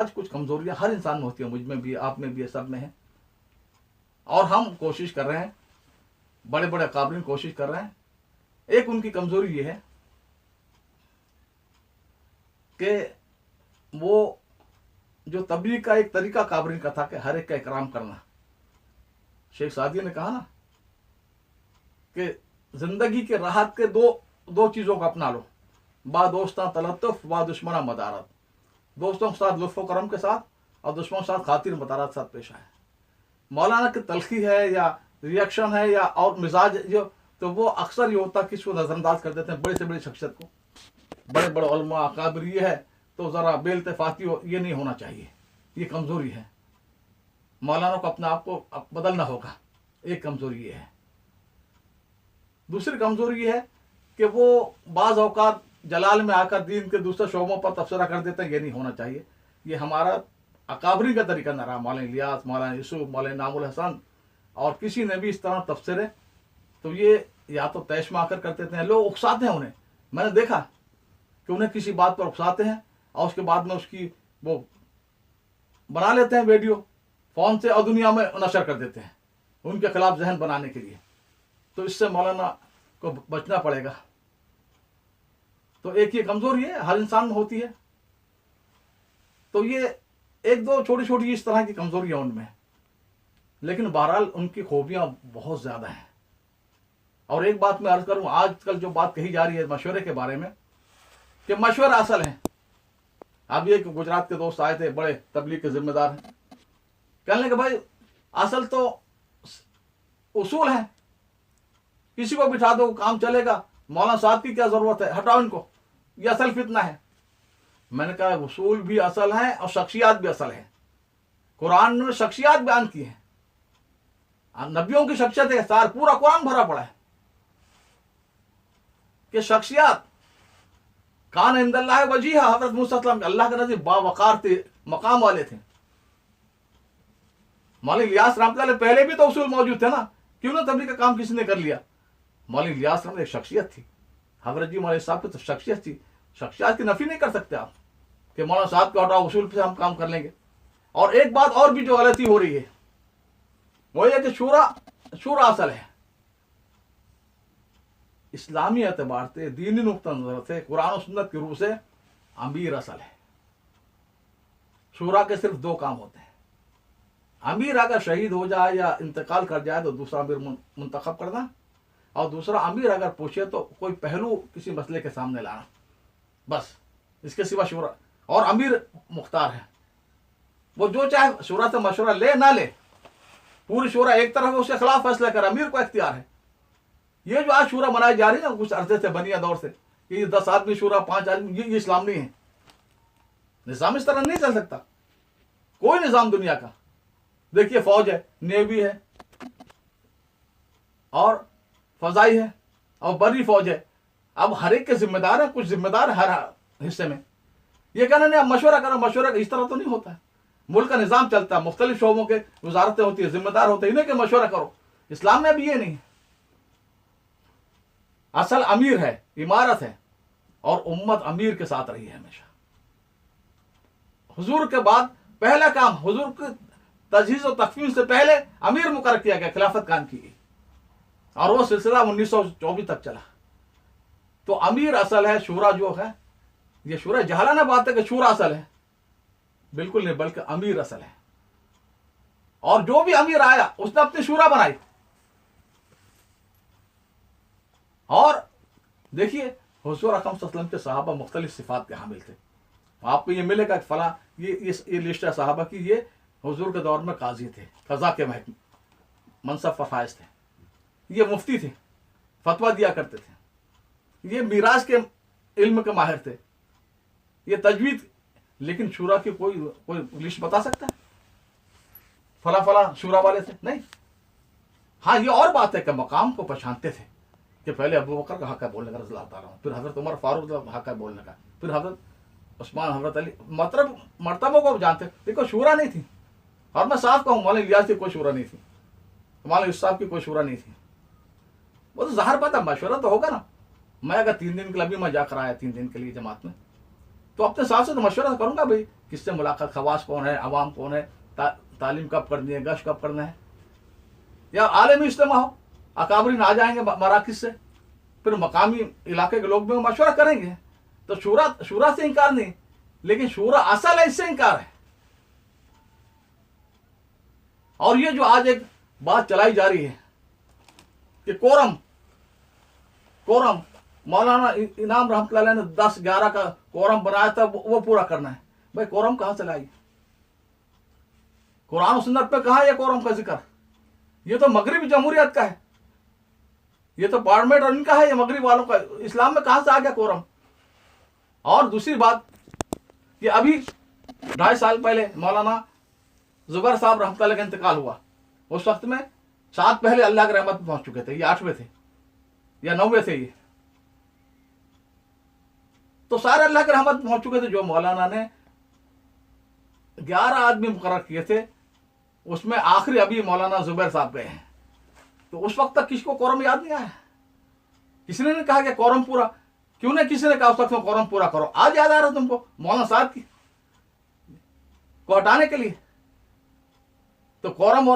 आज कुछ कमजोरियां हर इंसान में होती है, मुझ में भी, आप में भी, सब में है। और हम कोशिश कर रहे हैं, बड़े बड़े काबरीन कोशिश कर रहे हैं। एक उनकी कमजोरी ये है कि वो जो तबलीग का एक तरीका काबरीन का था कि हर एक का इकराम करना। शेख सादी ने कहा ना कि जिंदगी के राहत के दो चीजों को अपना लो, बा दोस्ता तलत्तुफ बा दुश्मना मदारत। दोस्तों के साथ लुत्फ़ करम के साथ और दुश्मनों के साथ खातिर मदारत साथ पेश आए। मौलाना की तलखी है या रिएक्शन है या और मिजाज जो, तो वो अक्सर ये होता है कि इसको नज़रअंदाज कर देते हैं बड़े से बड़ी शख्सियत को, बड़े बड़े उलमा अकाबिर ये है तो ज़रा बेइल्तिफ़ाती हो, ये नहीं होना चाहिए, ये कमज़ोरी है। मौलाना को अपने आप को बदलना होगा, एक कमज़ोरी ये है। दूसरी कमज़ोरी ये है कि वो बाज़ औक़ात जलाल में आकर दीन के दूसरे शोबों पर तबसरा कर देते हैं, ये नहीं होना चाहिए। ये हमारा अकाबरी का तरीका न रहा। मौलाना इलियास, मौलाना यूसुफ, मौलाना नामुल हसन और किसी ने भी इस तरह तबसरे, तो ये या तो तैश में आकर करते थे, लोग उकसाते हैं उन्हें। मैंने देखा कि उन्हें किसी बात पर उकसाते हैं और उसके बाद में उसकी वो बना लेते हैं वीडियो फ़ोन से और दुनिया में नशर कर देते हैं उनके खिलाफ जहन बनाने के लिए। तो इससे मौलाना को बचना पड़ेगा। तो एक ये कमज़ोरी है, हर इंसान में होती है। तो ये एक दो छोटी छोटी इस तरह की कमज़ोरियाँ उनमें, लेकिन बहरहाल उनकी खूबियाँ बहुत ज़्यादा हैं। और एक बात मैं अर्ज़ करूँ, आजकल जो बात कही जा रही है मशवरे के बारे में कि मशवरा असल है। अब ये गुजरात के दोस्त आए थे, बड़े तबलीग के जिम्मेदार हैं, कहने कि भाई असल तो उसूल है, किसी को बिठा दो काम चलेगा, मौलाना साहब की क्या ज़रूरत है, हटाओ इनको, ये असल फितना है। मैंने कहा उसूल भी असल है और शख्सियात भी असल है। कुरान में शख्सियात बयान की है, नबियों की शख्सियत है, सार पूरा कुरान भरा पड़ा है कि शख्सियात कान इंदल्लाह वजीहा, हज़रत मूसा अलैहिस्सलाम अल्लाह के नज़दीक बावकार थे, मकाम वाले थे। मौलाना इलियास रहमतुल्लाह अलैह पहले भी तो उसूल मौजूद थे ना, क्यों ना तबलीग का काम किसी ने कर लिया। मौलाना इलियास रहमतुल्लाह एक शख्सियत थी, हज़रत जी मौलाना साहब की तो शख्सियत थी। शख्सियत की नफी नहीं कर सकते आप कि मौलाना साहब को हटाओ उसूल पे हम काम कर लेंगे। और एक बात और भी जो गलती हो रही है वो ये कि शूरा असल है। इस्लामी एतबार से, दीनी नुक्ता नजर से, कुरान और सुन्नत की रूह से अमीर असल है। शूरा के सिर्फ दो काम होते हैं, अमीर अगर शहीद हो जाए या इंतकाल कर जाए तो दूसरा अमीर मुंतखब करना, और दूसरा अमीर अगर पूछे तो कोई पहलू किसी मसले के सामने लाना, बस। इसके सिवा शूरा, और अमीर मुख्तार है, वो जो चाहे शूरा से मशवरा ले ना ले, पूरी शूरा एक तरफ उसके खिलाफ फैसला कर, अमीर को इख्तियार है। ये जो आज शूरा मनाई जा रही है ना कुछ अरसे से, बनिया दौर से, कि 10 आदमी शूरा, 5 आदमी, ये इस्लाम नहीं है। निज़ाम इस तरह नहीं चल सकता, कोई निज़ाम दुनिया का। देखिए फौज है, नेवी है और फजाई है और बड़ी फौज है। अब हर एक के जिम्मेदार है, कुछ जिम्मेदार है हर हिस्से में। ये कहना नहीं आप मशवरा करो, मशवरा इस तरह तो नहीं होता है। मुल्क का निज़ाम चलता है, मुख्तलिफ शोबों के वजारतें होती है, जिम्मेदार होते हैं, इन्हें के मशवरा करो। इस्लाम में भी ये नहीं है। असल अमीर है, इमारत है, और उम्मत अमीर के साथ रही है हमेशा। हुजूर के बाद पहला काम, हुजूर की तजहीज़ और तकफीम से पहले अमीर मुकर्रर किया गया, खिलाफत कायम की गई, और वो सिलसिला 1924 तक चला। तो अमीर असल है, शूरा जो है, ये शूरा जहालाना बात है कि शूरा असल है, बिल्कुल नहीं, बल्कि अमीर असल है। और जो भी अमीर आया उसने अपनी शूरा बनाई। और देखिए हुजूर अकरम सल्लल्लाहु अलैहि वसल्लम के सहाबा मुख्तलिफ सिफात के हामिल थे। आपको ये मिलेगा कि फला ये लिस्ट है सहाबा की, ये हुजूर के दौर में काजी थे, कज़ा के मनसब फफाइज थे, ये मुफ्ती थे, फतवा दिया करते थे, ये मिराज के इल्म के माहिर थे, ये तजवीद। लेकिन शूरा की कोई लिस्ट बता सकता है फला फला शूरा वाले थे? नहीं। हाँ ये और बात है कि मकाम को पहचानते थे कि पहले अबू बकर का हक है बोलने का, रज़ी अल्लाह ताला, फिर हज़रत उमर फारूक का हक है बोलने का, फिर हज़रत उस्मान, हज़रत अली, मतलब मर्तबों को जानते। देखो शूरा नहीं थी, और मैं साफ कहूँ मौलाना इलियास की कोई शूरा नहीं थी, मौलाना यूसुफ साहब की कोई शूरा नहीं थी। वो तो ज़ाहिर बात है मशवरा तो होगा ना। मैं अगर 3 दिन के लिए, अभी मैं जाकर आया 3 दिन के लिए जमात में, तो अपने साथ से तो मशवरा करूंगा भाई किससे मुलाकात, खवास कौन है, अवाम कौन है, तालीम कब करनी है, गश्त कब करना है, या आलमी इज्तिमा हो, अकाबरीन आ जाएंगे मराकिज से, फिर मकामी इलाके के लोग भी मशवरा करेंगे। तो शूरा से इनकार नहीं, लेकिन शूरा असल है, इससे इनकार है। और ये जो आज एक बात चलाई जा रही है कि कोरम मौलाना इनाम रहमतुल्लाह ने 10-11 का कोरम बनाया था, वो पूरा करना है। भाई कोरम कहां से लाई? कुरान और सुन्नत पे कहां है ये कोरम का जिक्र? ये तो मगरबी जमहूरियत का है, ये तो पार्लियामेंट और इनका है, ये मगरब वालों का। इस्लाम में कहां से आ गया कोरम? और दूसरी बात कि अभी 2.5 साल पहले मौलाना जुबैर साहब रहमतुल्लाह का इंतकाल हुआ। उस वक्त में 7 पहले अल्लाह की रहमत में पहुंच चुके थे, ये 8वें थे या 9वें थे ये, तो सारे अल्लाह की रहमत पहुंच चुके थे। जो मौलाना ने 11 आदमी मुकर्रर किए थे, उसमें आखिरी अभी मौलाना जुबैर साहब गए हैं। तो उस वक्त तक किसको कोरम याद नहीं आया? किसी ने नहीं कहा कि कोरम पूरा क्यों नहीं, किसी ने कहा उस वक्त में कोरम पूरा करो। आज याद आ रहा है तुमको मौलाना साहब की को हटाने के लिए? तो कोरम